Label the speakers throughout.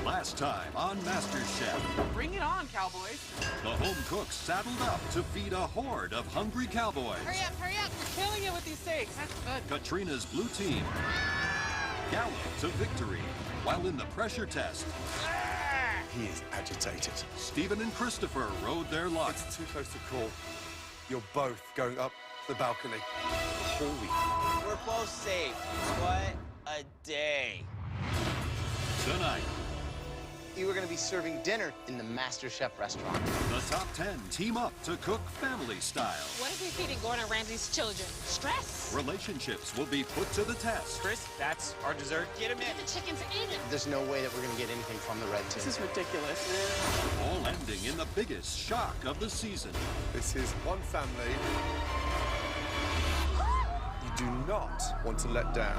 Speaker 1: Last time on Mastechef.
Speaker 2: Bring it on, cowboys.
Speaker 1: The home cooks saddled up to feed a horde of hungry cowboys.
Speaker 2: Hurry up, hurry up. We're killing it with these steaks. That's good.
Speaker 1: Katrina's blue team galloped to victory while in the pressure test.
Speaker 3: He is agitated.
Speaker 1: Stephen and Christopher rode their luck.
Speaker 3: It's too close to call. You're both going up the balcony. Holy.
Speaker 4: We're both safe. What a day.
Speaker 1: Tonight,
Speaker 4: You were going to be serving dinner in the Mastechef restaurant.
Speaker 1: the top 10 team up to cook family style.
Speaker 5: What if we feeding Gordon Ramsay's children? Stress?
Speaker 1: Relationships will be put to the test.
Speaker 6: Chris, that's our dessert. Get him in.
Speaker 5: The chicken's in it.
Speaker 4: There's no way that we're going to get anything from the red team.
Speaker 2: This is ridiculous.
Speaker 1: All ending in the biggest shock of the season.
Speaker 3: This is one family you do not want to let down.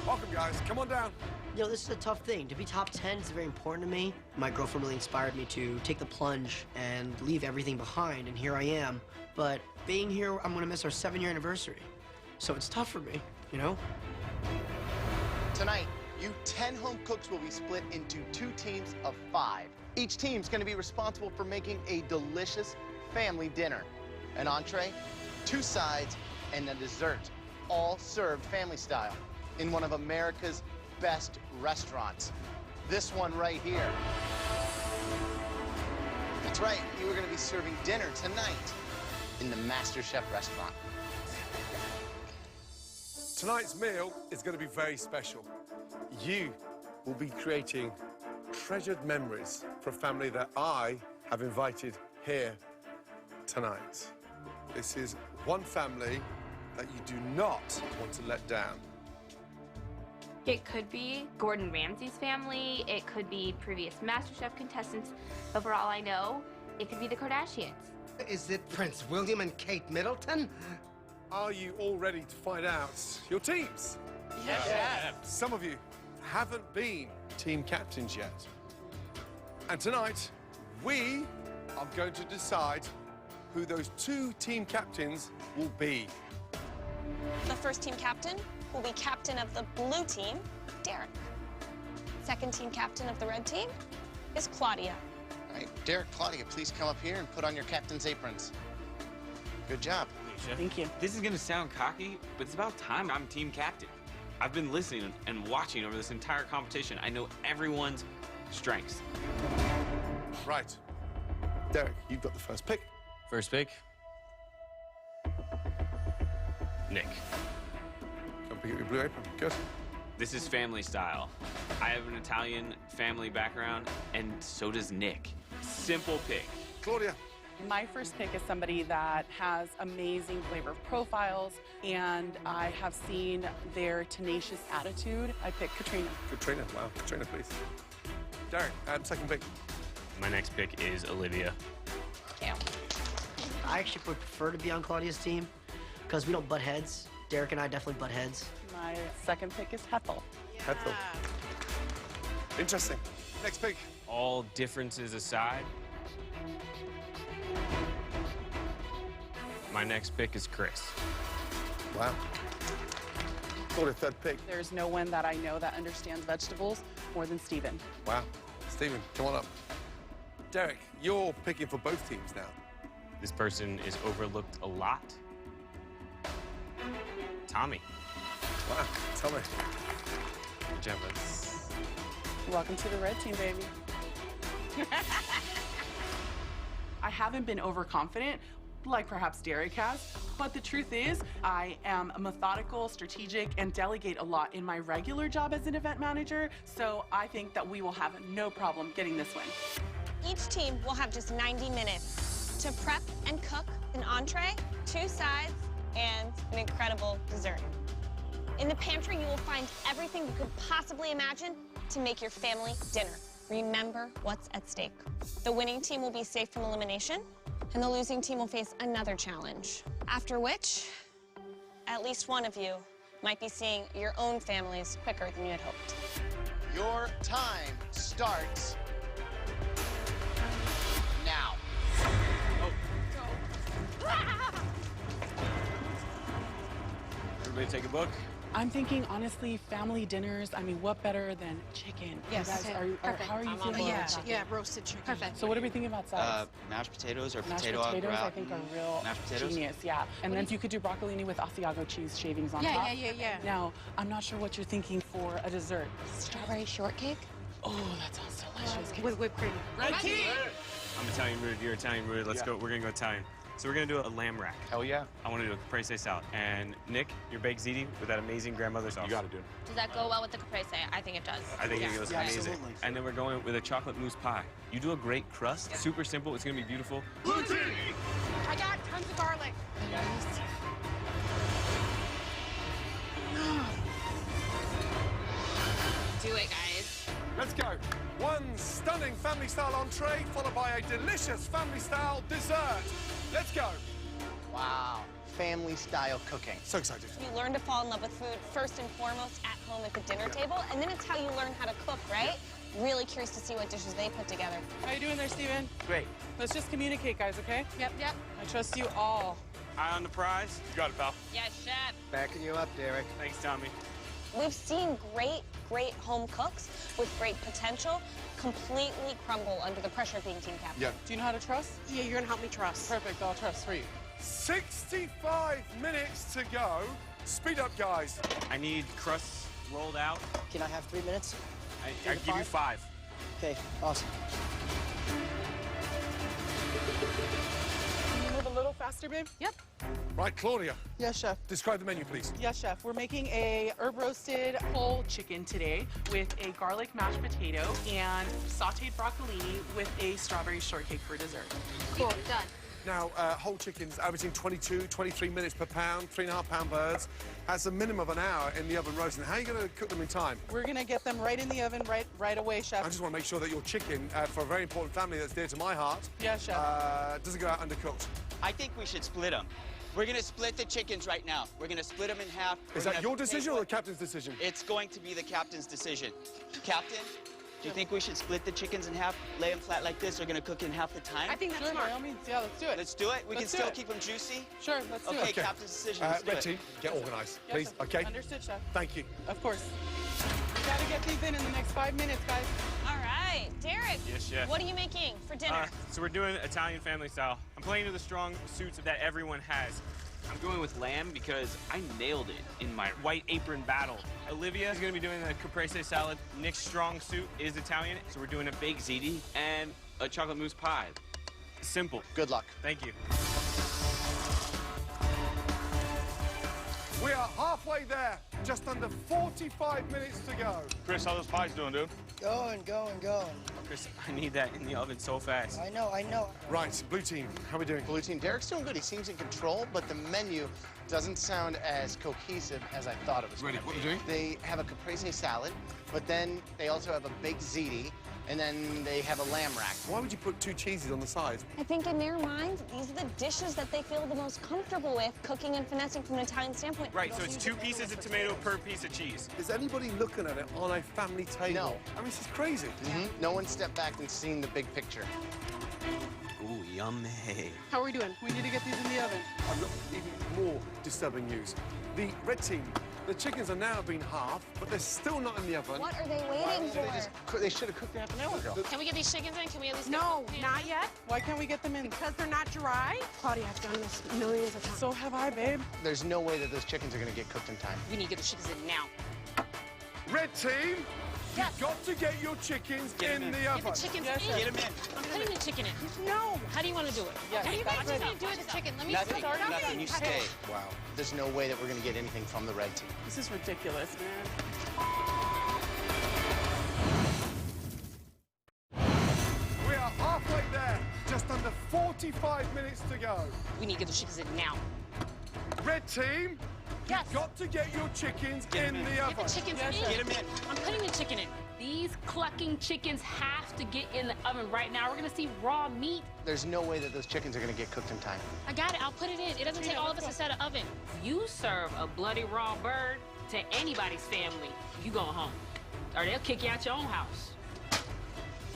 Speaker 3: Welcome, guys. Come on down.
Speaker 7: You know, this is a tough thing. To be top 10 is very important to me. My girlfriend really inspired me to take the plunge and leave everything behind, and here I am. But being here, I'm gonna miss our 7-year anniversary. So it's tough for me, you know?
Speaker 4: Tonight, you 10 home cooks will be split into 2 teams of 5. Each team's going to be responsible for making a delicious family dinner. An entree, 2 sides, and a dessert, all served family style in one of America's best restaurants. This one right here. That's right, you are going to be serving dinner tonight in the Mastechef restaurant.
Speaker 3: Tonight's meal is going to be very special. You will be creating treasured memories for a family that I have invited here tonight. This is one family that you do not want to let down.
Speaker 8: It could be Gordon Ramsay's family. It could be previous MasterChef contestants. But for all I know, it could be the Kardashians.
Speaker 9: Is it Prince William and Kate Middleton?
Speaker 3: Are you all ready to find out your teams?
Speaker 2: Yes.
Speaker 3: Some of you haven't been team captains yet. And tonight, we are going to decide who those 2 team captains will be.
Speaker 10: The first team captain will be captain of the blue team, Derek. Second team captain of the red team is Claudia.
Speaker 4: All right, Derek, Claudia, please come up here and put on your captain's aprons. Good job.
Speaker 2: Thank you.
Speaker 6: This is gonna sound cocky, but it's about time I'm team captain. I've been listening and watching over this entire competition. I know everyone's strengths.
Speaker 3: Right. Derek, you've got the first pick.
Speaker 6: First pick. Nick.
Speaker 3: Come pick up your blue apron. Good.
Speaker 6: This is family style. I have an Italian family background, and so does Nick. Simple pick.
Speaker 3: Claudia.
Speaker 2: My first pick is somebody that has amazing flavor profiles, and I have seen their tenacious attitude. I pick Katrina.
Speaker 3: Katrina. Wow. Katrina, please. Derek, second pick.
Speaker 6: My next pick is Olivia.
Speaker 7: I actually would prefer to be on Claudia's team because we don't butt heads. Derek and I definitely butt heads.
Speaker 2: My second pick is Hethel.
Speaker 3: Hethel. Interesting. Next pick.
Speaker 6: All differences aside, my next pick is Chris.
Speaker 3: Wow. Claudia, third pick.
Speaker 2: There's no one that I know that understands vegetables more than Stephen.
Speaker 3: Wow. Stephen, come on up. Derek, you're picking for both teams now.
Speaker 6: This person is overlooked a lot. Tommy.
Speaker 3: Wow. Tell me.
Speaker 6: Good job, buddy.
Speaker 2: Welcome to the red team, baby. I haven't been overconfident like perhaps Derek has, but the truth is I am methodical, strategic, and delegate a lot in my regular job as an event manager, so I think that we will have no problem getting this win.
Speaker 10: Each team will have just 90 minutes to prep and cook an entree, 2 sides, and an incredible dessert. In the pantry, you will find everything you could possibly imagine to make your family dinner. Remember what's at stake. The winning team will be safe from elimination, and the losing team will face another challenge. After which, at least one of you might be seeing your own families quicker than you had hoped.
Speaker 4: Your time starts
Speaker 6: Everybody take a book.
Speaker 2: I'm thinking, honestly, family dinners. I mean, what better than chicken?
Speaker 5: Yes,
Speaker 2: You guys,
Speaker 5: perfect.
Speaker 2: how are you feeling about chicken?
Speaker 5: Yeah, roasted chicken. Perfect.
Speaker 2: So what are we thinking about sides?
Speaker 11: Mashed potatoes or
Speaker 2: Mashed
Speaker 11: potato au
Speaker 2: potatoes,
Speaker 11: gratin.
Speaker 2: I think, are real
Speaker 11: Mashed potatoes?
Speaker 2: genius, yeah. And then if you could do broccolini with Asiago cheese shavings on top.
Speaker 5: Yeah.
Speaker 2: Now, I'm not sure what you're thinking for a dessert.
Speaker 10: Strawberry shortcake?
Speaker 2: Oh, that sounds delicious.
Speaker 5: With whipped cream.
Speaker 6: I'm Italian rooted, you're Italian rooted. Let's go, we're gonna go Italian. So we're gonna do a lamb rack.
Speaker 11: Hell yeah.
Speaker 6: I wanna do a caprese salad. And Nick, your baked ziti with that amazing grandmother sauce.
Speaker 11: You gotta do it.
Speaker 8: Does that go well with the caprese? I think it does.
Speaker 6: I think it goes amazing.
Speaker 11: Absolutely.
Speaker 6: And then we're going with a chocolate mousse pie. You do a great crust, super simple, it's gonna be beautiful.
Speaker 5: I got tons of garlic.
Speaker 8: Do it, guys.
Speaker 3: Let's go. One stunning family-style entree, followed by a delicious family-style dessert. Let's go.
Speaker 4: Wow. Family-style cooking.
Speaker 3: So excited.
Speaker 10: You learn to fall in love with food first and foremost at home at the dinner table, and then it's how you learn how to cook, right? Really curious to see what dishes they put together.
Speaker 2: How you doing there, Steven?
Speaker 6: Great.
Speaker 2: Let's just communicate, guys, okay?
Speaker 8: Yep.
Speaker 2: I trust you all.
Speaker 6: Eye on the prize.
Speaker 11: You got it, pal.
Speaker 8: Yes, chef.
Speaker 9: Backing you up, Derek.
Speaker 6: Thanks, Tommy.
Speaker 10: We've seen great home cooks with great potential completely crumble under the pressure of being team captain.
Speaker 3: Yeah.
Speaker 2: Do you know how to trust?
Speaker 5: Yeah, you're gonna help me trust.
Speaker 2: Perfect, I'll trust for you.
Speaker 3: 65 minutes to go. Speed up, guys.
Speaker 6: I need crusts rolled out.
Speaker 7: Can I have 3 minutes?
Speaker 6: I give you 5.
Speaker 7: Okay, awesome.
Speaker 2: Can you move a little faster, babe?
Speaker 5: Yep.
Speaker 3: Right, Claudia,
Speaker 2: Yes, chef.
Speaker 3: describe the menu, please.
Speaker 2: Yes, chef. We're making a herb roasted whole chicken today with a garlic mashed potato and sauteed broccolini with a strawberry shortcake for dessert.
Speaker 8: Cool, done.
Speaker 3: Now, whole chickens averaging 22, 23 minutes per pound, 3.5-pound birds. Has a minimum of an hour in the oven roasting. How are you going to cook them in time?
Speaker 2: We're gonna get them right in the oven right away,
Speaker 3: I
Speaker 2: chef.
Speaker 3: just want to make sure that your chicken, for a very important family that's dear to my heart,
Speaker 2: Yes, chef.
Speaker 3: doesn't go out undercooked.
Speaker 12: I think we should split them. We're gonna split the chickens right now. We're gonna split them in half.
Speaker 3: Is that your decision or the captain's decision?
Speaker 12: It's going to be the captain's decision. Captain, do you think we should split the chickens in half, lay them flat like this? They're gonna cook in half the time?
Speaker 5: I think that's
Speaker 2: Sure, by
Speaker 5: smart.
Speaker 2: all means. Yeah, let's do it.
Speaker 12: Let's do it. We
Speaker 2: Let's
Speaker 12: can
Speaker 2: do
Speaker 12: still
Speaker 2: it.
Speaker 12: keep them juicy.
Speaker 2: Sure, let's do
Speaker 12: Okay,
Speaker 2: it.
Speaker 12: captain's decision. Let's do
Speaker 3: Red
Speaker 12: it.
Speaker 3: team, get organised,
Speaker 2: Yes,
Speaker 3: please.
Speaker 2: chef.
Speaker 3: Okay?
Speaker 2: Understood, chef.
Speaker 3: Thank you.
Speaker 2: Of course. We gotta get these in the next 5 minutes, guys.
Speaker 10: All right, Derek.
Speaker 6: Yes, chef.
Speaker 10: What are you making for dinner?
Speaker 6: So we're doing Italian family style. I'm playing to the strong suits that everyone has. I'm going with lamb because I nailed it in my white apron battle. Olivia is going to be doing the caprese salad. Nick's strong suit is Italian, so we're doing a baked ziti and a chocolate mousse pie. Simple.
Speaker 4: Good luck.
Speaker 6: Thank you.
Speaker 3: We are halfway there. Just under 45 minutes to go.
Speaker 11: Chris, how those pies doing, dude?
Speaker 7: Going.
Speaker 6: Chris, I need that in the oven so fast.
Speaker 7: I know.
Speaker 3: Right, blue team, how are we doing?
Speaker 4: Blue team, Derek's doing good. He seems in control, but the menu doesn't sound as cohesive as I thought it was.
Speaker 3: Ready,
Speaker 4: gonna
Speaker 3: what
Speaker 4: be.
Speaker 3: are you doing?
Speaker 4: They have a caprese salad, but then they also have a baked ziti, and then they have a lamb rack.
Speaker 3: Why would you put 2 cheeses on the side?
Speaker 10: I think in their minds, these are the dishes that they feel the most comfortable with cooking and finessing from an Italian standpoint.
Speaker 6: Right, so it's 2 pieces of tomato per piece of cheese.
Speaker 3: Is anybody looking at it on a family table?
Speaker 4: No.
Speaker 3: I mean, this is crazy.
Speaker 4: No one stepped back and seen the big picture.
Speaker 11: Ooh, yummy.
Speaker 5: How are we doing?
Speaker 2: We need to get these in the oven.
Speaker 3: I've got even more disturbing news. The red team, the chickens are now being halved, but they're still not in the oven.
Speaker 10: What are they waiting for?
Speaker 4: They should have cooked it half an hour ago.
Speaker 8: Can we get these chickens in? Can we at least
Speaker 5: No, not yet.
Speaker 2: Why can't we get them in?
Speaker 5: Because they're not dry. Claudia, I've done this millions of times.
Speaker 2: So have I, babe.
Speaker 4: There's no way that those chickens are going to get cooked in time.
Speaker 8: We need to get the chickens in now.
Speaker 3: Red team, you've got to get your chickens in the
Speaker 8: Get
Speaker 3: oven.
Speaker 8: the chickens
Speaker 2: Yes,
Speaker 8: in.
Speaker 2: chef.
Speaker 12: Get them in.
Speaker 8: I'm putting the chicken in.
Speaker 5: No.
Speaker 8: How do you want to do it?
Speaker 2: Yes,
Speaker 8: What do you
Speaker 2: that's
Speaker 8: want
Speaker 2: ready.
Speaker 8: to do with the chicken? Let me
Speaker 12: Nothing,
Speaker 8: start.
Speaker 12: nothing. You stay.
Speaker 4: Wow. There's no way that we're going to get anything from the red team.
Speaker 2: This is ridiculous, man.
Speaker 3: We are halfway there. Just under 45 minutes to go.
Speaker 8: We need to get the chickens in now.
Speaker 3: Red team,
Speaker 8: Yes.
Speaker 3: you've got to get your chickens
Speaker 12: Get
Speaker 3: in
Speaker 12: 'em in.
Speaker 3: the
Speaker 8: Get
Speaker 3: oven.
Speaker 8: the chickens
Speaker 2: Yes,
Speaker 8: in.
Speaker 2: chef.
Speaker 12: Get them in.
Speaker 8: I'm putting the chicken in.
Speaker 13: These clucking chickens have to get in the oven right now. We're gonna see raw meat.
Speaker 4: There's no way that those chickens are going to get cooked in time.
Speaker 8: I got it. I'll put it in. It doesn't take all of us to set an oven.
Speaker 13: You serve a bloody raw bird to anybody's family, you going home. Or they'll kick you out your own house.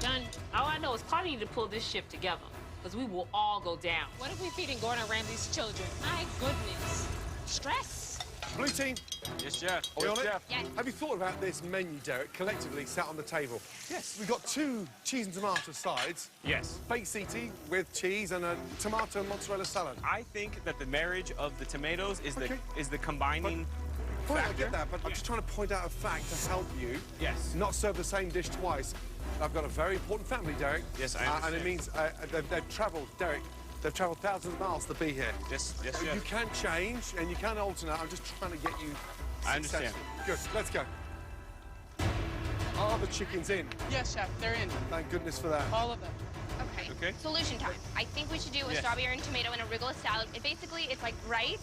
Speaker 8: Done.
Speaker 13: All I know is Claudia need to pull this ship together, because we will all go down.
Speaker 5: What if we feeding Gordon Ramsay's children? My goodness.
Speaker 8: Stress.
Speaker 3: Blue team,
Speaker 6: Yes, chef.
Speaker 3: are we on it?
Speaker 8: Yes.
Speaker 3: Have you thought about this menu, Derek, collectively sat on the table? Yes. We've got 2 cheese and tomato sides.
Speaker 6: Yes.
Speaker 3: Baked ziti with cheese and a tomato and mozzarella salad.
Speaker 6: I think that the marriage of the tomatoes is
Speaker 3: Okay.
Speaker 6: the combining
Speaker 3: Right, I
Speaker 6: factor.
Speaker 3: get that, but I'm just trying to point out a fact to help you.
Speaker 6: Yes.
Speaker 3: Not serve the same dish twice. I've got a very important family, Derek.
Speaker 6: Yes, I
Speaker 3: And
Speaker 6: understand.
Speaker 3: it means they've travelled, Derek, they've travelled thousands of miles to be here.
Speaker 6: Yes, yes,
Speaker 3: So
Speaker 6: chef.
Speaker 3: you can change and you can alternate. I'm just trying to get you
Speaker 6: I understand.
Speaker 3: successful. Good, let's go. Are the chickens in?
Speaker 2: Yes, chef, they're in.
Speaker 3: Thank goodness for that.
Speaker 2: All of them.
Speaker 8: Okay.
Speaker 6: Okay.
Speaker 8: Solution time. I think we should do a
Speaker 6: Yes.
Speaker 8: strawberry and tomato and arugula salad. It's like bright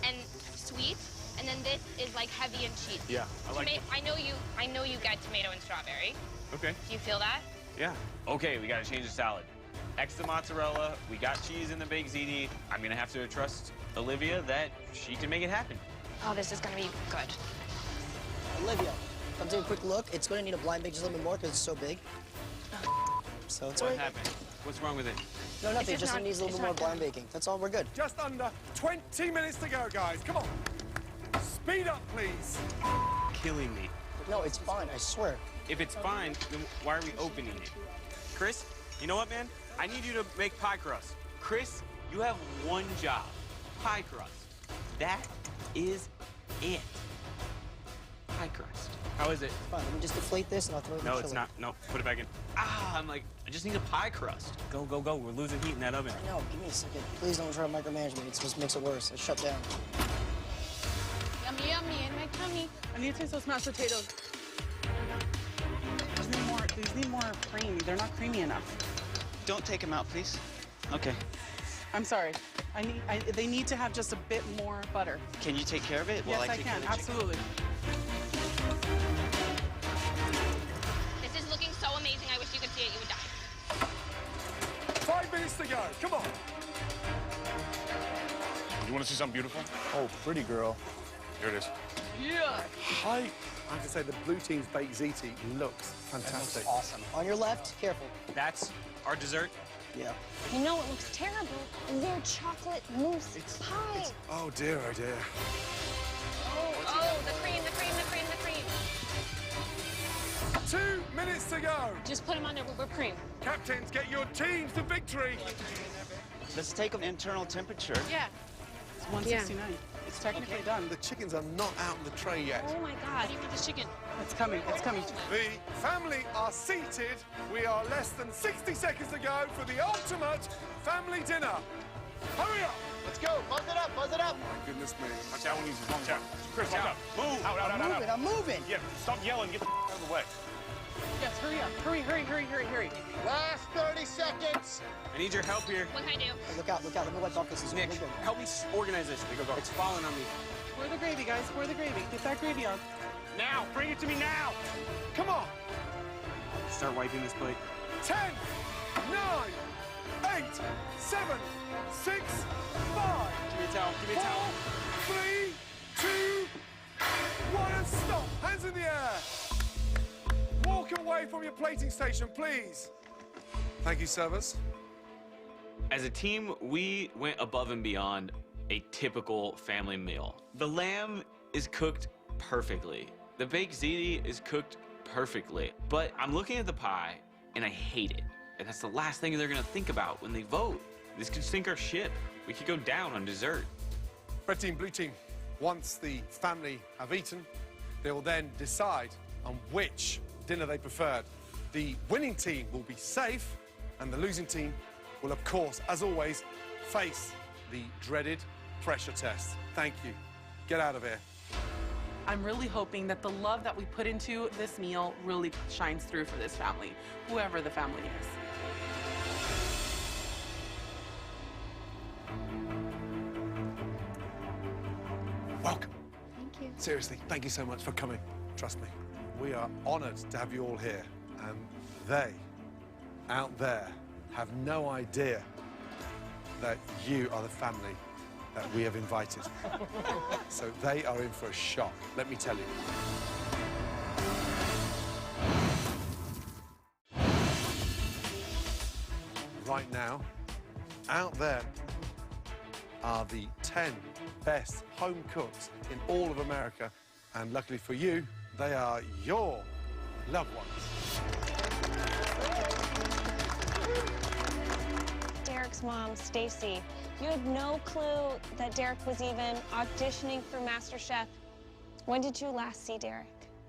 Speaker 8: and sweet, and then this is like heavy and cheesy.
Speaker 6: Yeah, I like it.
Speaker 8: I know you get tomato and strawberry.
Speaker 6: Okay.
Speaker 8: Do you feel that?
Speaker 6: Yeah. Okay, we gotta change the salad. Extra mozzarella. We got cheese in the baked ziti. I'm gonna have to trust Olivia that she can make it happen.
Speaker 8: Oh, this is gonna be good.
Speaker 7: Olivia, come take a quick look. It's going to need a blind bake just a little bit more because it's so big. So it's all
Speaker 6: What
Speaker 7: right.
Speaker 6: happened? What's wrong with it?
Speaker 7: No, nothing.
Speaker 8: It's
Speaker 7: Just
Speaker 8: not-
Speaker 7: needs a little
Speaker 8: it's
Speaker 7: bit more
Speaker 8: not
Speaker 7: blind
Speaker 8: done.
Speaker 7: baking. That's all. We're good.
Speaker 3: Just under 20 minutes to go, guys. Come on. Speed up, please.
Speaker 6: Killing me.
Speaker 7: No, it's fine. I swear.
Speaker 6: If it's fine, then why are we opening it? Chris, you know what, man? I need you to make pie crust. Chris, you have one job. Pie crust. That is it. Pie crust. How is it?
Speaker 7: Fine. Let me just deflate this and I'll throw it in
Speaker 6: No,
Speaker 7: the
Speaker 6: it's
Speaker 7: chiller.
Speaker 6: not. No, put it back in. Ah, I'm like, I just need a pie crust. Go, go, go. We're losing heat in that oven.
Speaker 7: No, give me a second. Please don't try to micromanage me. It just makes it worse. I shut down.
Speaker 2: Yummy, yummy, in my tummy. I need to taste those mashed potatoes. These need more cream. They're not creamy enough.
Speaker 12: Don't take them out, please. Okay.
Speaker 2: I'm sorry. They need to have just a bit more butter.
Speaker 12: Can you take care of it?
Speaker 2: Yes,
Speaker 12: while
Speaker 2: I
Speaker 12: take
Speaker 2: can.
Speaker 12: care of the chicken?
Speaker 2: Absolutely.
Speaker 8: This is looking so amazing. I wish you could see it. You would die.
Speaker 3: 5 minutes to go. Come on.
Speaker 11: You want to see something beautiful?
Speaker 3: Oh, pretty girl.
Speaker 11: Here it is.
Speaker 2: Yeah.
Speaker 3: I have to say the blue team's baked ziti looks fantastic.
Speaker 7: Awesome. On your left, careful.
Speaker 6: That's our dessert.
Speaker 7: Yeah.
Speaker 10: You know what looks terrible? Their chocolate mousse pie.
Speaker 3: Oh dear, oh dear.
Speaker 8: Oh, the cream, the cream, the cream, the cream.
Speaker 3: 2 minutes to go.
Speaker 5: Just put them on there with whipped cream.
Speaker 3: Captains, get your teams to victory.
Speaker 12: Let's take an internal temperature.
Speaker 2: Yeah. It's 169. It's technically done.
Speaker 3: The chickens are not out in the tray yet.
Speaker 10: Oh my God.
Speaker 5: Ready for this chicken?
Speaker 2: It's coming. It's coming.
Speaker 3: The family are seated. We are less than 60 seconds to go for the ultimate family dinner. Hurry up.
Speaker 4: Let's go. Buzz it up. Buzz it up.
Speaker 3: My goodness me.
Speaker 11: Watch out when he's watch out. Chris, watch out. Move. Out, out,
Speaker 7: I'm
Speaker 11: out,
Speaker 7: moving.
Speaker 11: out.
Speaker 7: I'm moving.
Speaker 11: Yeah, stop yelling. Get the out of the way.
Speaker 2: Yes, hurry up. Hurry, hurry, hurry, hurry, hurry.
Speaker 4: Last 30 seconds.
Speaker 6: I need your help here.
Speaker 8: What can I do?
Speaker 7: Hey, look out, look out. Let me wipe off this.
Speaker 6: Nick,
Speaker 7: We're good.
Speaker 6: help me organize this. It's falling on me.
Speaker 2: Pour the gravy, guys. Pour the gravy. Get that gravy on.
Speaker 11: Now, bring it to me now.
Speaker 3: Come on.
Speaker 6: Start wiping this plate.
Speaker 3: 10, 9, 8, 7, 6, 5,
Speaker 6: Give me a towel. Give me a
Speaker 3: 4,
Speaker 6: towel.
Speaker 3: 3, 2, 1, and stop. Hands in the air. Walk away from your plating station, please. Thank you, servers.
Speaker 6: As a team, we went above and beyond a typical family meal. The lamb is cooked perfectly. The baked ziti is cooked perfectly. But I'm looking at the pie, and I hate it. And that's the last thing they're gonna think about when they vote. This could sink our ship. We could go down on dessert.
Speaker 3: Red team, blue team. Once the family have eaten, they will then decide on which dinner they preferred. The winning team will be safe, and the losing team will, of course, as always, face the dreaded pressure test. Thank you. Get out of here.
Speaker 2: I'm really hoping that the love that we put into this meal really shines through for this family, whoever the family is.
Speaker 3: Welcome.
Speaker 8: Thank you.
Speaker 3: Seriously, thank you so much for coming. Trust me. We are honored to have you all here, and they, out there, have no idea that you are the family that we have invited. So they are in for a shock, let me tell you. Right now, out there, are the 10 best home cooks in all of America. And luckily for you, they are your loved ones.
Speaker 10: Derek's mom, Stacy, you had no clue that Derek was even auditioning for Mastechef. When did you last see Derek?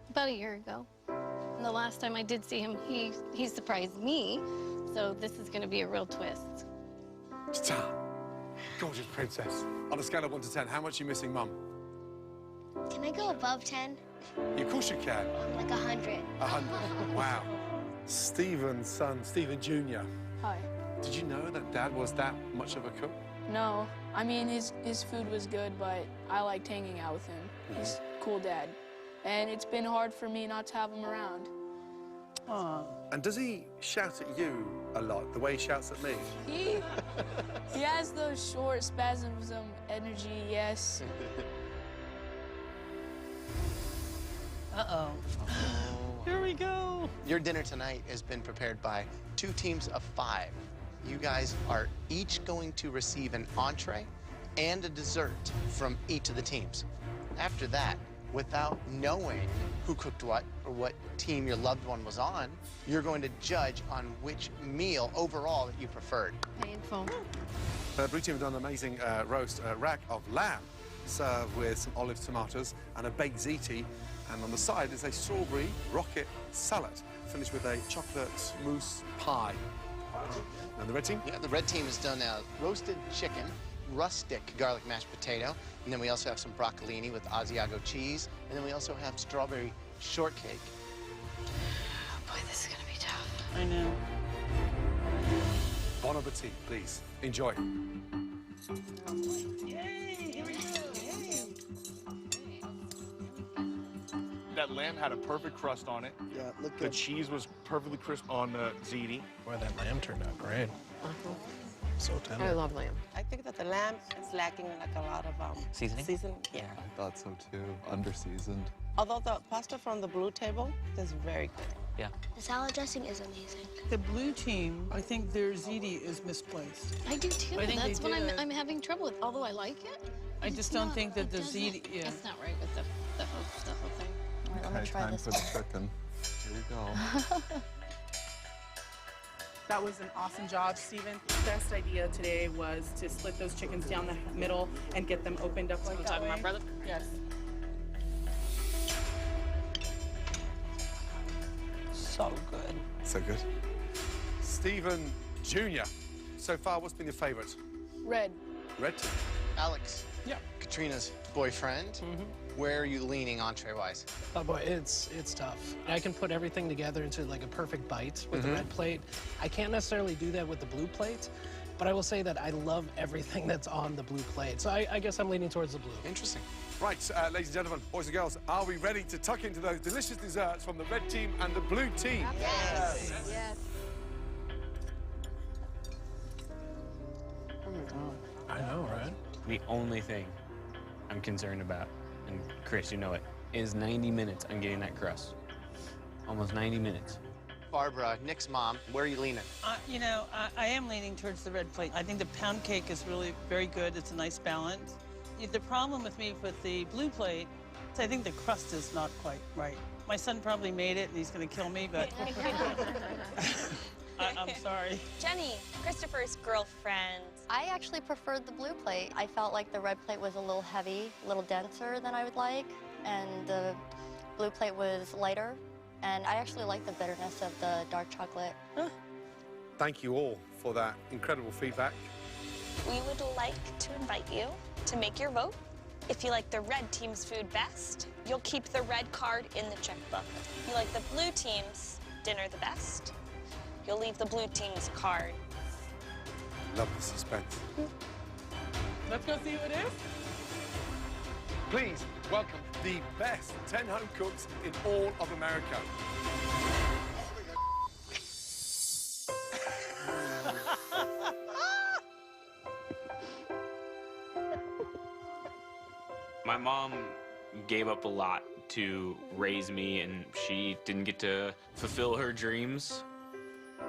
Speaker 14: About a year ago. And the last time I did see him, he surprised me. So this is going to be a real twist.
Speaker 3: Ta-ta. Gorgeous princess. On a scale of 1 to 10, how much are you missing Mum?
Speaker 15: Can I go above 10?
Speaker 3: Of course you can.
Speaker 15: Like 100.
Speaker 3: 100. Wow. Stephen's son, Stephen Jr.
Speaker 16: Hi.
Speaker 3: Did you know that Dad was that much of a cook?
Speaker 16: No, I mean, his food was good, but I liked hanging out with him. He's a cool dad. And it's been hard for me not to have him around.
Speaker 3: Aww. And does he shout at you a lot, the way he shouts at me?
Speaker 16: He has those short spasms of energy, yes.
Speaker 4: Uh-oh. Here we go. Your dinner tonight has been prepared by 2 teams of 5. You guys are each going to receive an entree and a dessert from each of the teams. After that, without knowing who cooked what or what team your loved one was on, you're going to judge on which meal overall that you preferred.
Speaker 14: Painful.
Speaker 3: The blue team have done an amazing roast rack of lamb, served with some olive tomatoes and a baked ziti. And on the side is a strawberry rocket salad, finished with a chocolate mousse pie. And the red team?
Speaker 4: Yeah, the red team has done a roasted chicken, rustic garlic mashed potato, and then we also have some broccolini with Asiago cheese, and then we also have strawberry shortcake.
Speaker 14: Oh boy, this is gonna be tough.
Speaker 4: I know.
Speaker 3: Bon appetit, please. Enjoy.
Speaker 11: That lamb had a perfect crust on it.
Speaker 4: Yeah, look
Speaker 11: good. The cheese was perfectly crisp on the ziti.
Speaker 17: Boy, that lamb turned out great. So tender.
Speaker 18: I love lamb.
Speaker 19: I think that the lamb is lacking like a lot of
Speaker 18: Seasoning?
Speaker 19: Yeah.
Speaker 20: I thought so too. Under-seasoned.
Speaker 19: Although the pasta from the blue table is very good.
Speaker 18: Yeah.
Speaker 15: The salad dressing is amazing.
Speaker 21: The blue team, I think their ziti is misplaced.
Speaker 14: I do too.
Speaker 21: I think
Speaker 14: That's
Speaker 21: they
Speaker 14: what
Speaker 21: did.
Speaker 14: I'm having trouble with. Although I like it,
Speaker 21: I just don't think that the ziti. Yeah.
Speaker 14: It's not right with the whole thing.
Speaker 20: All right, let me try time for the chicken. Here we go.
Speaker 2: That was an awesome job, Stephen. The best idea today was to split those chickens down the middle and get them opened up like that
Speaker 13: talking
Speaker 2: way.
Speaker 13: about, brother?
Speaker 2: Yes.
Speaker 21: So good.
Speaker 3: So good. Stephen Jr. So far, what's been your favorite?
Speaker 16: Red.
Speaker 3: Red team.
Speaker 4: Alex.
Speaker 21: Yeah.
Speaker 4: Katrina's boyfriend. Where are you leaning entree-wise?
Speaker 17: Oh boy, it's tough. I can put everything together into like a perfect bite with the red plate. I can't necessarily do that with the blue plate, but I will say that I love everything that's on the blue plate. So I guess I'm leaning towards the blue.
Speaker 3: Interesting. Right, ladies and gentlemen, boys and girls, are we ready to tuck into those delicious desserts from the red team and the blue team?
Speaker 14: Yes. Yes.
Speaker 21: Oh my God.
Speaker 17: I know, right?
Speaker 6: The only thing I'm concerned about, and Chris, you know it, is 90 minutes on getting that crust. Almost 90 minutes.
Speaker 4: Barbara, Nick's mom, where are you leaning?
Speaker 21: You know, I am leaning towards the red plate. I think the pound cake is really very good. It's a nice balance. The problem with me with the blue plate is I think the crust is not quite right. My son probably made it, and he's going to kill me, but I'm sorry.
Speaker 10: Jenny, Christopher's girlfriend.
Speaker 22: I actually preferred the blue plate. I felt like the red plate was a little heavy, a little denser than I would like, and the blue plate was lighter. And I actually like the bitterness of the dark chocolate.
Speaker 3: Thank you all for that incredible feedback.
Speaker 10: We would like to invite you to make your vote. If you like the red team's food best, you'll keep the red card in the checkbook. If you like the blue team's dinner the best, you'll leave the blue team's card.
Speaker 3: Love the suspense.
Speaker 2: Let's go see who it is.
Speaker 3: Please welcome the best 10 home cooks in all of America.
Speaker 6: My mom gave up a lot to raise me, and she didn't get to fulfill her dreams.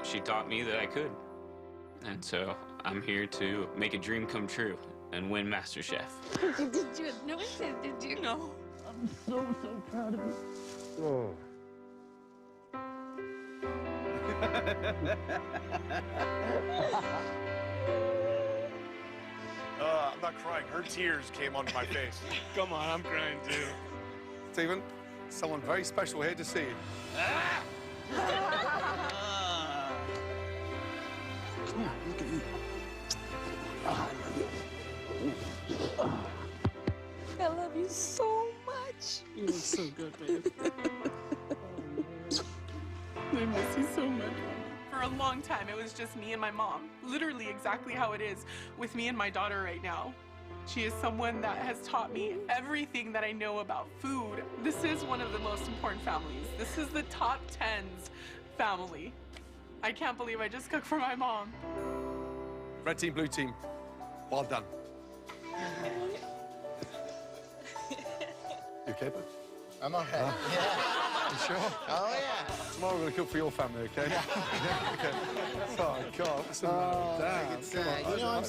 Speaker 6: She taught me that I could. And so I'm here to make a dream come true. and win Mastechef.
Speaker 14: Did you know it? Did you?
Speaker 6: No.
Speaker 21: I'm so proud of you.
Speaker 3: Oh.
Speaker 11: I'm not crying. Her tears came onto my face.
Speaker 6: Come on, I'm crying too.
Speaker 3: Stephen, someone very special here to see you.
Speaker 21: Come on, look at me.
Speaker 14: I love you so much.
Speaker 21: You look so good, babe.
Speaker 2: I miss you so much. For a long time, it was just me and my mom. Literally exactly how it is with me and my daughter right now. She is someone that has taught me everything that I know about food. This is one of the most important families. This is the top 10's family. I can't believe I just cooked for my mom.
Speaker 3: Red team, blue team, well done. You okay, bud?
Speaker 4: I'm all right.
Speaker 3: You sure?
Speaker 4: Oh, yeah.
Speaker 3: Tomorrow we're going to cook for your family, okay? Okay. Oh, God. What's the matter? Damn, come on.
Speaker 4: You know, I'm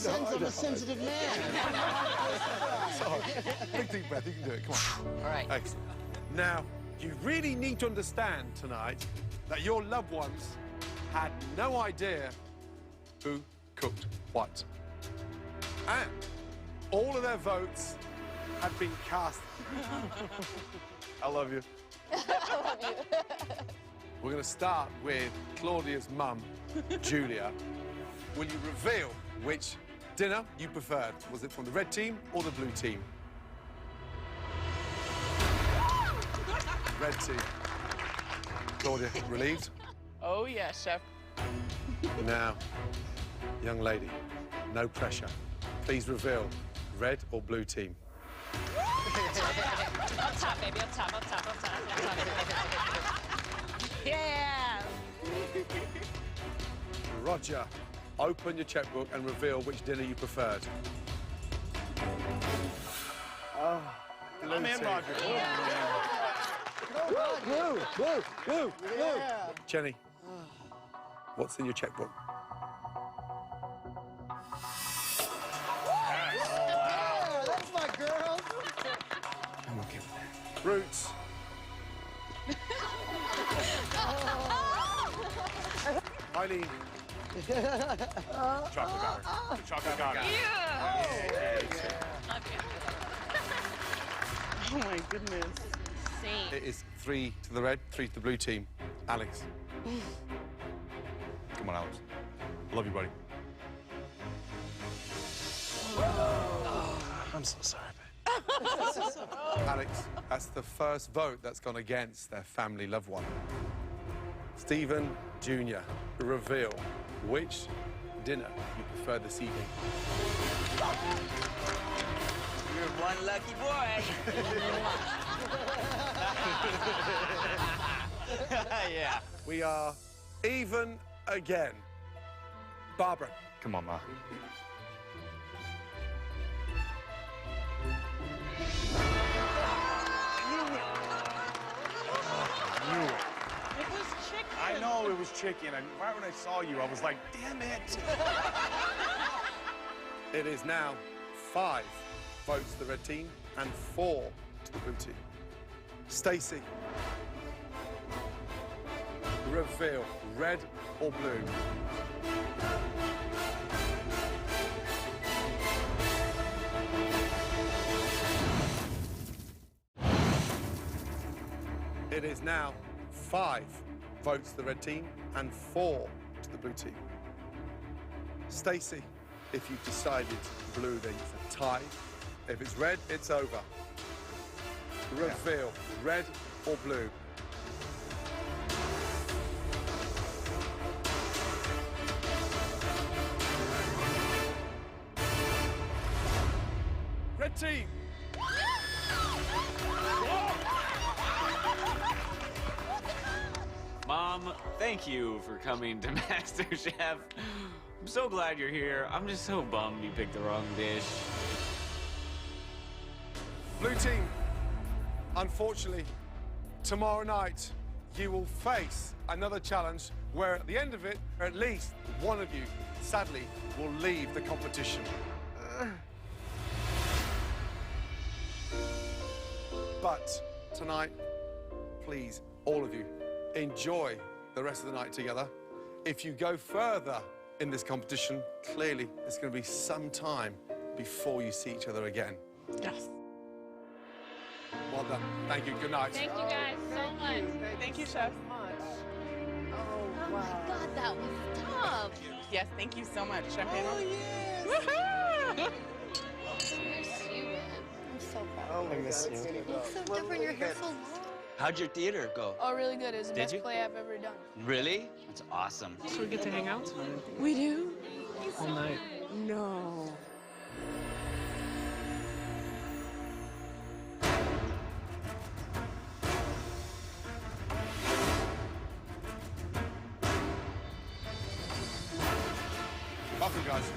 Speaker 4: a sensitive man.
Speaker 3: Sorry. Big deep breath. You can do it. Come on.
Speaker 4: All right.
Speaker 3: Excellent. Now, you really need to understand tonight that your loved ones had no idea who cooked what. And all of their votes had been cast. I love you.
Speaker 15: I love you.
Speaker 3: We're going to start with Claudia's mum, Julia. Will you reveal which dinner you preferred? Was it from the red team or the blue team? Red team. Claudia, relieved?
Speaker 21: Oh, yeah, chef.
Speaker 3: Now, young lady, no pressure. Please reveal red or blue team.
Speaker 13: Up top, baby, up top, up top, up top, up top. Yeah!
Speaker 3: Roger, open your checkbook and reveal which dinner you preferred. Oh,
Speaker 11: I'm in, Roger.
Speaker 3: Blue, blue, blue, blue. Jenny, what's in your checkbook?
Speaker 4: Yeah, that's my girl.
Speaker 3: I'm okay with that. Roots. Eileen.
Speaker 11: Chocolate got her. The chocolate got her.
Speaker 21: Oh, my goodness.
Speaker 13: Same.
Speaker 3: It is 3 to the red, 3 to the blue team. Alex.
Speaker 11: Come on, Alex. Love you, buddy.
Speaker 17: I'm so sorry,
Speaker 3: Alex, that's the first vote that's gone against their family loved one. Stephen Jr., reveal which dinner you prefer this evening.
Speaker 12: You're one lucky boy. Yeah.
Speaker 3: We are even again. Barbara.
Speaker 11: Come on, Ma.
Speaker 21: It was chicken.
Speaker 11: I know it was chicken. And right when I saw you, I was like, damn it.
Speaker 3: It is now 5 votes to the red team and 4 to the blue team. Stacey, reveal red or blue. It is now 5 votes to the red team and 4 to the blue team. Stacey, if you've decided blue, then it's a tie. If it's red, it's over. Reveal red or blue. Red team.
Speaker 6: Mom, thank you for coming to Mastechef. I'm so glad you're here. I'm just so bummed you picked the wrong dish.
Speaker 3: Blue team, unfortunately, tomorrow night you will face another challenge where at the end of it, at least one of you, sadly, will leave the competition. But tonight, please, all of you, enjoy the rest of the night together. If you go further in this competition, clearly it's going to be some time before you see each other again.
Speaker 5: Yes.
Speaker 3: Well done. Thank you. Good night.
Speaker 8: Thank you guys so much.
Speaker 2: Thank you, Chef.
Speaker 14: Oh my God, that was tough.
Speaker 2: Yes, thank you so much, Champagne.
Speaker 9: Oh, yes.
Speaker 2: Woohoo!
Speaker 14: I'm so proud.
Speaker 9: Oh, I miss you.
Speaker 14: You look so different. Your hair's so long.
Speaker 12: How'd your theater go?
Speaker 16: Oh, really good. It was the
Speaker 12: Did
Speaker 16: best
Speaker 12: you?
Speaker 16: play I've ever done.
Speaker 12: Really? That's awesome.
Speaker 5: So we get to hang out tonight.
Speaker 17: We do. All night.
Speaker 5: No.
Speaker 3: Welcome, guys.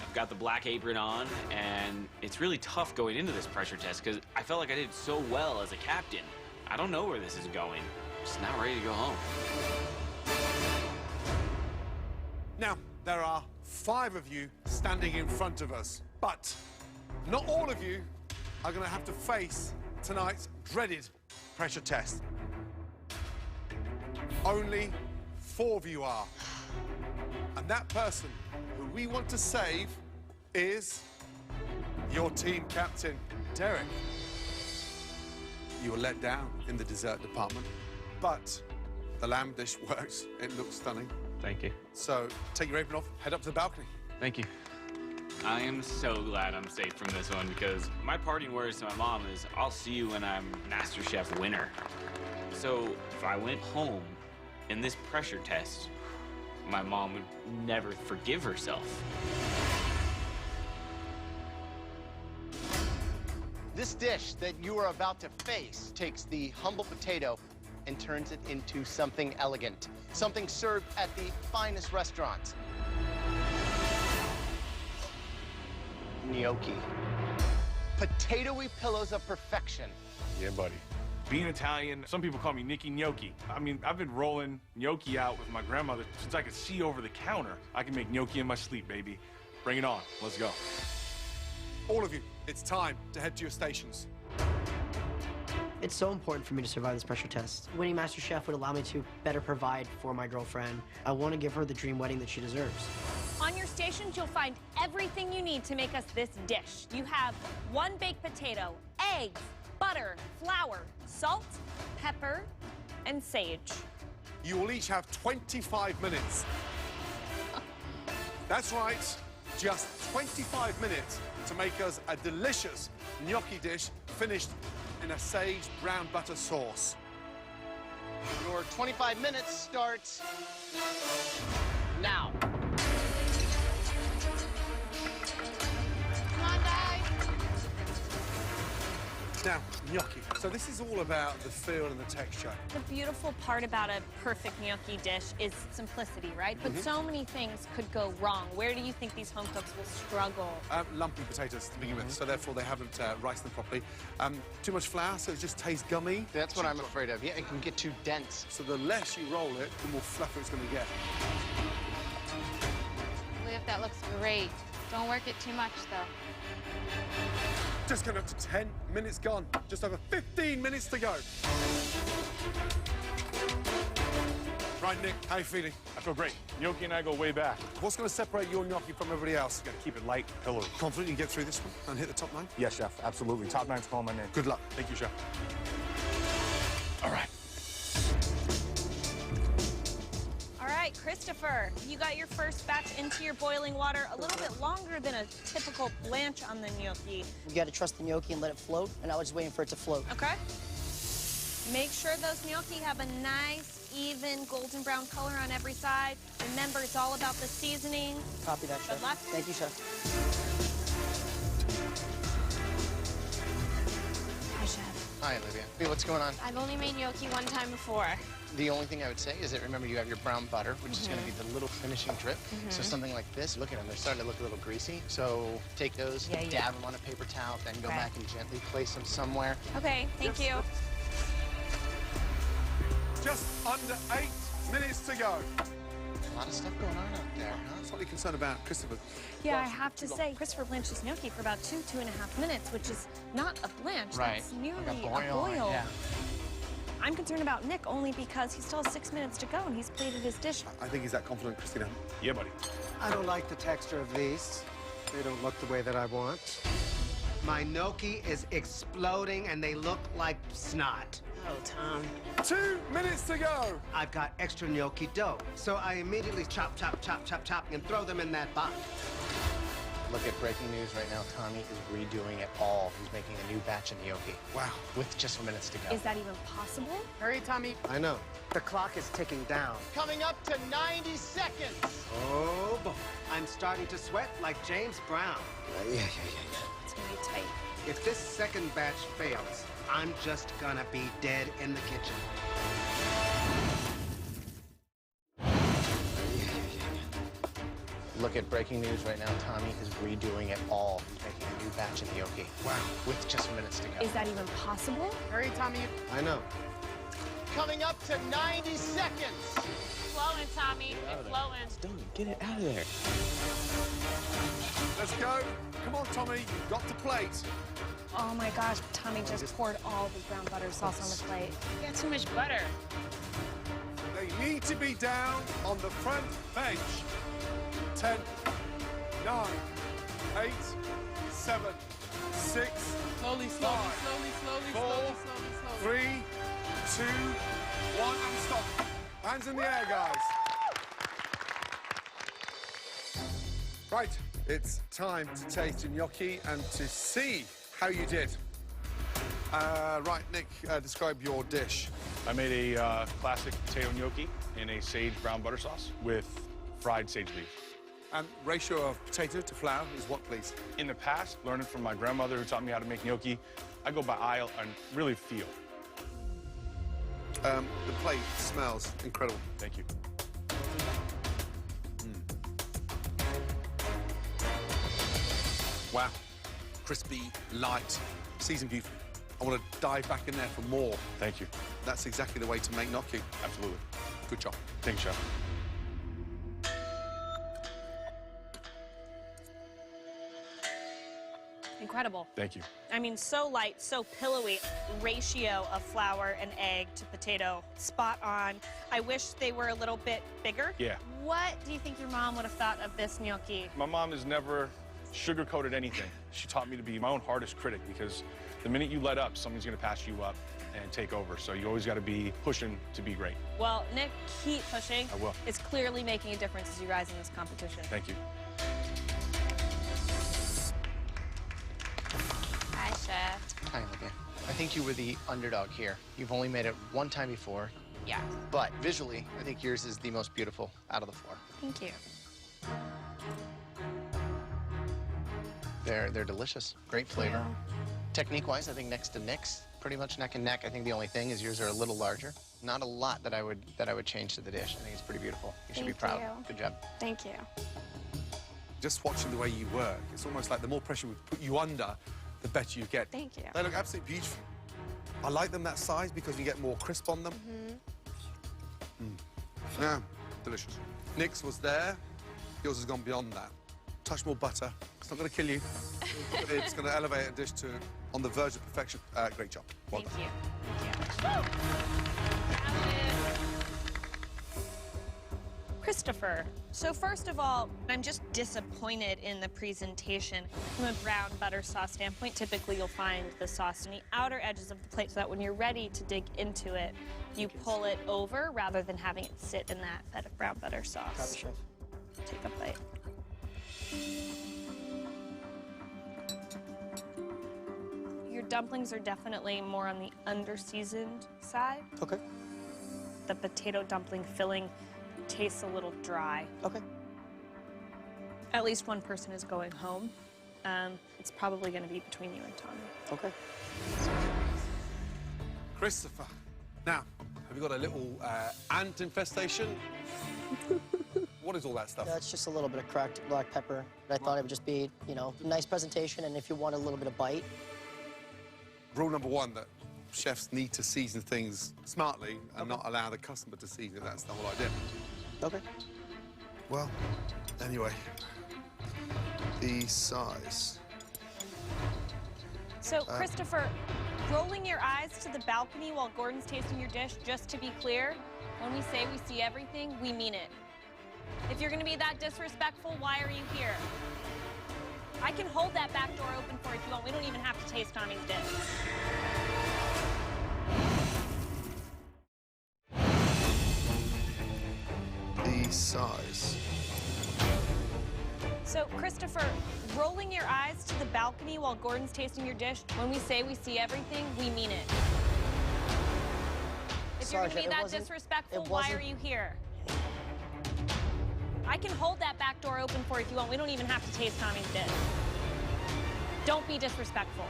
Speaker 6: I've got the black apron on, and it's really tough going into this pressure test because I felt like I did so well as a captain. I don't know where this is going. I'm just not ready to go home.
Speaker 3: Now, there are 5 of you standing in front of us, but not all of you are going to have to face tonight's dreaded pressure test. Only 4 of you are. And that person who we want to save is your team captain, Derek. You were let down in the dessert department, but the lamb dish works. It looks stunning.
Speaker 6: Thank you.
Speaker 3: So take your apron off, head up to the balcony.
Speaker 6: Thank you. I am so glad I'm safe from this one because my parting words to my mom is, I'll see you when I'm Mastechef winner. So if I went home in this pressure test, my mom would never forgive herself.
Speaker 4: This dish that you are about to face takes the humble potato and turns it into something elegant, something served at the finest restaurants. Gnocchi. Potatoey pillows of perfection.
Speaker 11: Yeah, buddy. Being Italian, some people call me Nicky Gnocchi. I mean, I've been rolling gnocchi out with my grandmother since I could see over the counter. I can make gnocchi in my sleep, baby. Bring it on. Let's go.
Speaker 3: All of you, it's time to head to your stations.
Speaker 7: It's so important for me to survive this pressure test. Winning Mastechef would allow me to better provide for my girlfriend. I want to give her the dream wedding that she deserves.
Speaker 10: On your stations, you'll find everything you need to make us this dish. You have 1 baked potato, eggs, butter, flour, salt, pepper, and sage.
Speaker 3: You will each have 25 minutes. That's right, just 25 minutes to make us a delicious gnocchi dish finished in a sage brown butter sauce.
Speaker 4: Your 25 minutes starts now.
Speaker 14: Come on, guys.
Speaker 3: Now, gnocchi. So this is all about the feel and the texture.
Speaker 10: The beautiful part about a perfect gnocchi dish is simplicity, right? But so many things could go wrong. Where do you think these home cooks will struggle?
Speaker 3: Lumpy potatoes to begin with, so therefore they haven't riced them properly. Too much flour, so it just tastes gummy.
Speaker 4: That's what I'm afraid of. Yeah, it can get too dense.
Speaker 3: So the less you roll it, the more fluffy it's going to get.
Speaker 14: Liv, that looks great. Don't work it too much, though.
Speaker 3: Just going up to 10 minutes gone. Just over 15 minutes to go. Right, Nick, how are you feeling?
Speaker 11: I feel great. Gnocchi and I go way back.
Speaker 3: What's going to separate your gnocchi from everybody else?
Speaker 11: Gotta keep it light, pillowy.
Speaker 3: Confident you can get through this one and hit the top 9?
Speaker 11: Yes, chef, absolutely. Top 9's calling my name.
Speaker 3: Good luck.
Speaker 11: Thank you, chef. All right.
Speaker 10: All right, Christopher, you got your first batch into your boiling water a little bit longer than a typical blanch on the gnocchi.
Speaker 7: You got to trust the gnocchi and let it float, and I was just waiting for it to float.
Speaker 10: Okay. Make sure those gnocchi have a nice, even golden brown color on every side. Remember, it's all about the seasoning.
Speaker 7: Copy that, chef.
Speaker 10: Good luck.
Speaker 7: Thank you, chef.
Speaker 14: Hi, Chef.
Speaker 4: Hi, Olivia. Hey, what's going on?
Speaker 14: I've only made gnocchi one time before.
Speaker 4: The only thing I would say is that, remember, you have your brown butter, which is going to be the little finishing drip. So something like this, look at them, they're starting to look a little greasy. So take those, dab them on a paper towel, then go back and gently place them somewhere.
Speaker 10: Okay, thank you.
Speaker 3: Just under 8 minutes to go.
Speaker 4: A lot of stuff going on out there, huh?
Speaker 3: That's what we concerned about Christopher.
Speaker 10: Yeah, I have to say, Christopher blanched his gnocchi for about 2.5 minutes, which is not a blanch.
Speaker 4: Right.
Speaker 10: That's nearly
Speaker 4: Like a
Speaker 10: a
Speaker 4: boil,
Speaker 10: boil.
Speaker 4: yeah.
Speaker 10: I'm concerned about Nick only because he still has 6 minutes to go and he's plated his dish.
Speaker 3: I think he's that confident, Christina.
Speaker 11: Yeah, buddy.
Speaker 9: I don't like the texture of these. They don't look the way that I want. My gnocchi is exploding and they look like snot.
Speaker 19: Oh, Tom.
Speaker 3: 2 minutes to go.
Speaker 9: I've got extra gnocchi dough, so I immediately chop, and throw them in that pot.
Speaker 4: Look at breaking news right now. Tommy is redoing it all. He's making a new batch of gnocchi.
Speaker 3: Wow.
Speaker 4: With just minutes to go.
Speaker 10: Is that even possible?
Speaker 2: Hurry, Tommy.
Speaker 9: I know. The clock is ticking down.
Speaker 4: Coming up to 90 seconds.
Speaker 9: Oh, boy. I'm starting to sweat like James Brown.
Speaker 4: Yeah.
Speaker 10: It's gonna be tight.
Speaker 9: If this second batch fails, I'm just gonna be dead in the kitchen.
Speaker 4: Look at breaking news right now. Tommy is redoing it all. He's making a new batch of gnocchi. Wow. With just minutes to go.
Speaker 10: Is that even possible?
Speaker 2: Hurry, Tommy.
Speaker 9: I know.
Speaker 4: Coming up to 90 seconds.
Speaker 13: Flowing, Tommy. It's flowing.
Speaker 12: Done. Get it out of there.
Speaker 3: Let's go. Come on, Tommy. You've got to plate.
Speaker 10: Oh my gosh, Tommy just poured all the brown butter sauce on the plate.
Speaker 13: You got too much butter.
Speaker 3: They need to be down on the front bench. 10, 9, 8, 7, 6,
Speaker 2: Slowly,
Speaker 3: 5, 4, 3, 2, 1, and stop. Hands in the air, guys. Right, it's time to taste your gnocchi and to see how you did. Right, Nick, describe your dish.
Speaker 11: I made a classic potato gnocchi in a sage brown butter sauce with fried sage leaves.
Speaker 3: And ratio of potato to flour is what, please?
Speaker 11: In the past, learning from my grandmother who taught me how to make gnocchi, I go by aisle and really feel.
Speaker 3: The plate smells incredible.
Speaker 11: Thank you.
Speaker 3: Wow. Crispy, light, seasoned beautifully. I want to dive back in there for more.
Speaker 11: Thank you.
Speaker 3: That's exactly the way to make gnocchi.
Speaker 11: Absolutely.
Speaker 3: Good job.
Speaker 11: Thanks, Chef.
Speaker 10: Incredible.
Speaker 11: Thank you.
Speaker 10: I mean, so light, so pillowy. Ratio of flour and egg to potato, spot on. I wish they were a little bit bigger.
Speaker 11: Yeah.
Speaker 10: What do you think your mom would have thought of this gnocchi?
Speaker 11: My mom has never sugar-coated anything. She taught me to be my own hardest critic because the minute you let up, somebody's going to pass you up and take over. So you always got to be pushing to be great.
Speaker 10: Well, Nick, keep pushing.
Speaker 11: I will.
Speaker 10: It's clearly making a difference as you rise in this competition.
Speaker 11: Thank you.
Speaker 8: Hi, Chef.
Speaker 4: Hi, Olivia. I think you were the underdog here. You've only made it one time before.
Speaker 8: Yeah.
Speaker 4: But visually, I think yours is the most beautiful out of the four.
Speaker 10: Thank you.
Speaker 4: They're delicious. Great flavor. Technique-wise, I think next to Nick's, pretty much neck and neck. I think the only thing is yours are a little larger. Not a lot that I would change to the dish. I think it's pretty beautiful. You should be proud. Good job.
Speaker 10: Thank you.
Speaker 3: Just watching the way you work, it's almost like the more pressure we put you under, the better you get.
Speaker 10: Thank you.
Speaker 3: They look absolutely beautiful. I like them that size because you get more crisp on them. Yeah, delicious. Nick's was there. Yours has gone beyond that. Touch more butter. It's not going to kill you. It's going to elevate a dish to on the verge of perfection. Great job. Well
Speaker 10: Thank
Speaker 3: done.
Speaker 10: you. Thank you. Christopher, so first of all, I'm just disappointed in the presentation. From a brown butter sauce standpoint, typically you'll find the sauce on the outer edges of the plate so that when you're ready to dig into it, you pull it over rather than having it sit in that bed of brown butter sauce.
Speaker 7: Got it, Chef.
Speaker 10: Take a bite. Your dumplings are definitely more on the under-seasoned side.
Speaker 7: Okay.
Speaker 10: The potato dumpling filling tastes a little dry.
Speaker 7: Okay.
Speaker 10: At least one person is going home. It's probably going to be between you and Tommy.
Speaker 7: Okay.
Speaker 3: Christopher, now, have you got a little ant infestation? What is all that stuff?
Speaker 7: Yeah, it's just a little bit of cracked black pepper. I thought it would just be, you know, a nice presentation, and if you want a little bit of bite.
Speaker 3: Rule number one, that chefs need to season things smartly and not allow the customer to season it. That's the whole idea.
Speaker 7: Okay.
Speaker 3: Well, Anyway, the size.
Speaker 10: So, Christopher, rolling your eyes to the balcony while Gordon's tasting your dish, just to be clear, when we say we see everything, we mean it. If you're gonna be that disrespectful, why are you here? I can hold that back door open for you if you want. We don't even have to taste Tommy's dish.
Speaker 3: The size.
Speaker 10: So, Christopher, rolling your eyes to the balcony while Gordon's tasting your dish, when we say we see everything, we mean it. If you're gonna be that disrespectful, why are you here? I can hold that back door open for you if you want. We don't even have to taste Tommy's dish. Don't be disrespectful.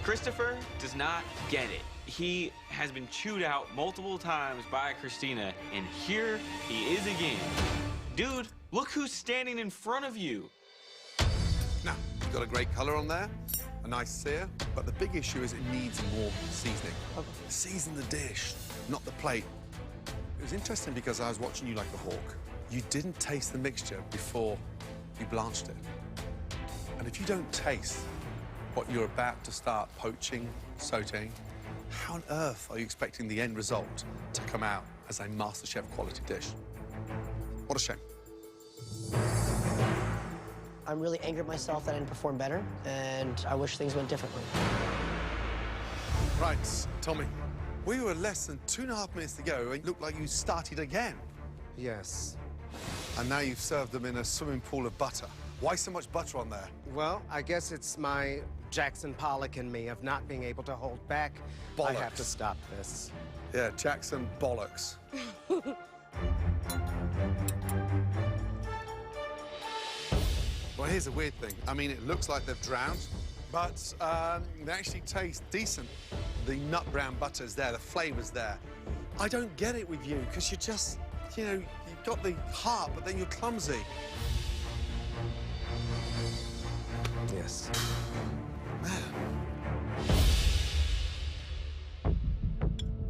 Speaker 6: Christopher does not get it. He has been chewed out multiple times by Christina, and here he is again. Dude, look who's standing in front of you.
Speaker 3: Now, you've got a great color on there, a nice sear, but the big issue is it needs more seasoning. Season the dish, not the plate. It was interesting because I was watching you like a hawk. You didn't taste the mixture before you blanched it. And if you don't taste what you're about to start poaching, sauteing, how on earth are you expecting the end result to come out as a Mastechef quality dish? What a shame.
Speaker 7: I'm really angry at myself that I didn't perform better, and I wish things went differently.
Speaker 3: Right, Tommy. We were less than 2.5 minutes to go, and it looked like you started again.
Speaker 9: Yes.
Speaker 3: And now you've served them in a swimming pool of butter. Why so much butter on there?
Speaker 9: Well, I guess it's my Jackson Pollock in me of not being able to hold back. I have to stop this.
Speaker 3: Yeah, Jackson bollocks. Well, here's a weird thing. I mean, it looks like they've drowned, but they actually taste decent. The nut brown butter's there, the flavor's there. I don't get it with you, because you're just, you know, you've got the heart, but then you're clumsy.
Speaker 9: Yes.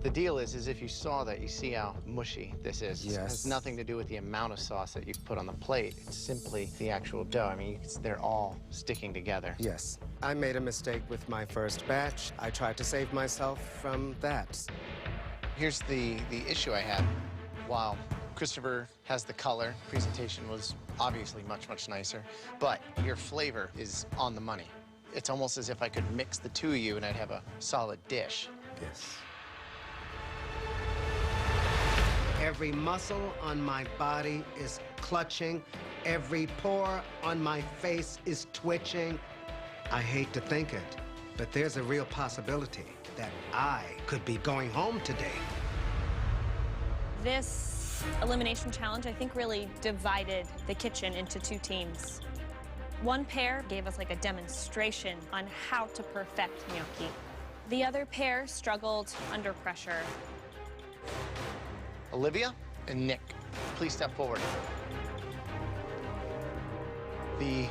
Speaker 4: The deal is if you saw that, you see how mushy this is.
Speaker 9: Yes.
Speaker 4: It has nothing to do with the amount of sauce that you've put on the plate. It's simply the actual dough. I mean, they're all sticking together.
Speaker 9: Yes. I made a mistake with my first batch. I tried to save myself from that.
Speaker 4: Here's the issue I had. While Christopher has the color, presentation was obviously much, much nicer, but your flavor is on the money. It's almost as if I could mix the two of you and I'd have a solid dish.
Speaker 9: Yes. Every muscle on my body is clutching. Every pore on my face is twitching. I hate to think it, but there's a real possibility that I could be going home today.
Speaker 10: This elimination challenge, I think, really divided the kitchen into two teams. One pair gave us like a demonstration on how to perfect gnocchi. The other pair struggled under pressure.
Speaker 4: Olivia and Nick, please step forward. The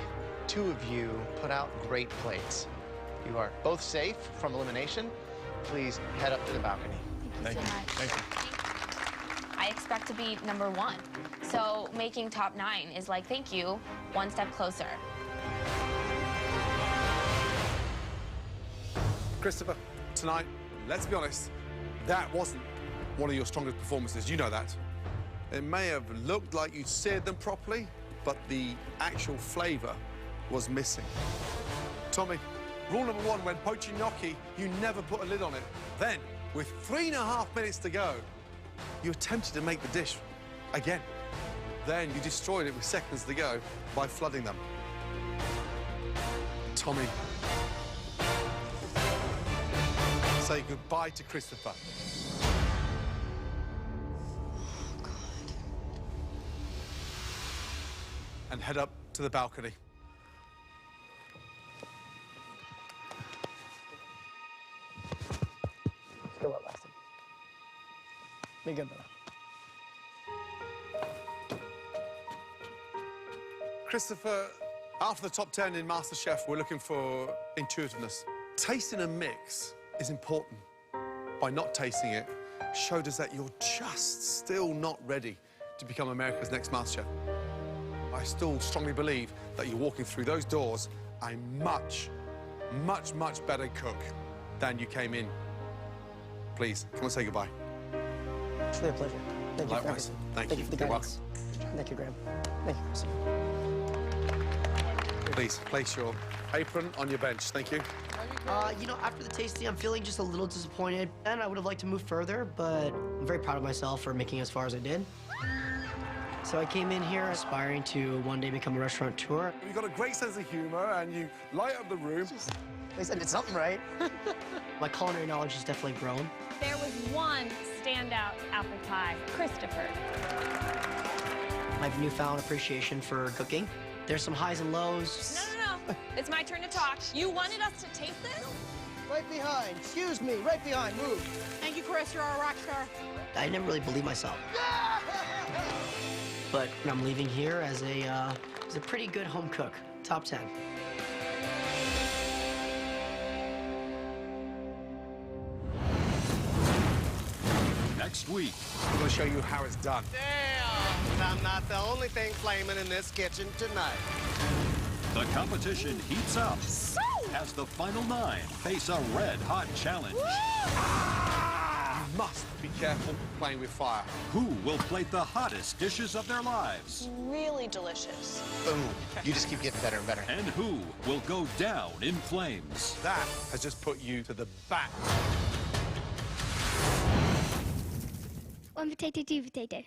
Speaker 4: two of you put out great plates. You are both safe from elimination. Please head up to the balcony.
Speaker 8: Thank you so much.
Speaker 3: Thank you.
Speaker 8: I expect to be #1. So making top 9 is like, thank you, one step closer.
Speaker 3: Christopher, tonight, let's be honest, that wasn't one of your strongest performances. You know that. It may have looked like you seared them properly, but the actual flavor was missing. Tommy, rule number 1, when poaching gnocchi, you never put a lid on it. Then, with 3.5 minutes to go, you attempted to make the dish again. Then you destroyed it with seconds to go by flooding them. Tommy, say goodbye to Christopher.
Speaker 14: Oh, God.
Speaker 3: And head up to the balcony.
Speaker 7: Go well, Weston. Be good, brother.
Speaker 3: Christopher, after the top 10 in Mastechef, we're looking for intuitiveness. Tasting a mix is important. By not tasting it, showed us that you're just still not ready to become America's next Mastechef. I still strongly believe that you're walking through those doors a much, much, much better cook than you came in. Please, come and say goodbye.
Speaker 7: It's really a pleasure. Thank you for
Speaker 3: Likewise.
Speaker 7: everything.
Speaker 3: Thank
Speaker 7: Thank
Speaker 3: you.
Speaker 7: you for the
Speaker 3: You're
Speaker 7: guidance. Thank you, Graham. Thank you.
Speaker 3: Please, place your apron on your bench. Thank you.
Speaker 7: You know, after the tasting, I'm feeling just a little disappointed, and I would have liked to move further, but I'm very proud of myself for making it as far as I did. So I came in here aspiring to one day become a restaurateur.
Speaker 3: You've got a great sense of humor, and you light up the room.
Speaker 7: At least I did something right. My culinary knowledge has definitely grown.
Speaker 10: There was one standout apple pie, Christopher.
Speaker 7: My newfound appreciation for cooking. There's some highs and lows.
Speaker 10: No. It's my turn to talk. You wanted us to taste this?
Speaker 7: Right behind. Excuse me. Right behind. Move.
Speaker 5: Thank you, Chris. You're our rock star.
Speaker 7: I never really believed myself. But I'm leaving here as a pretty good home cook. Top 10.
Speaker 1: Next week.
Speaker 3: I'm going to show you how it's done.
Speaker 9: Damn! I'm not the only thing flaming in this kitchen tonight.
Speaker 1: The competition heats up as the final 9 face a red-hot challenge.
Speaker 3: You must be careful playing with fire.
Speaker 1: Who will plate the hottest dishes of their lives?
Speaker 10: Really delicious.
Speaker 4: Boom. You just keep getting better and better.
Speaker 1: And who will go down in flames?
Speaker 3: That has just put you to the back.
Speaker 15: 1 potato, 2 potato.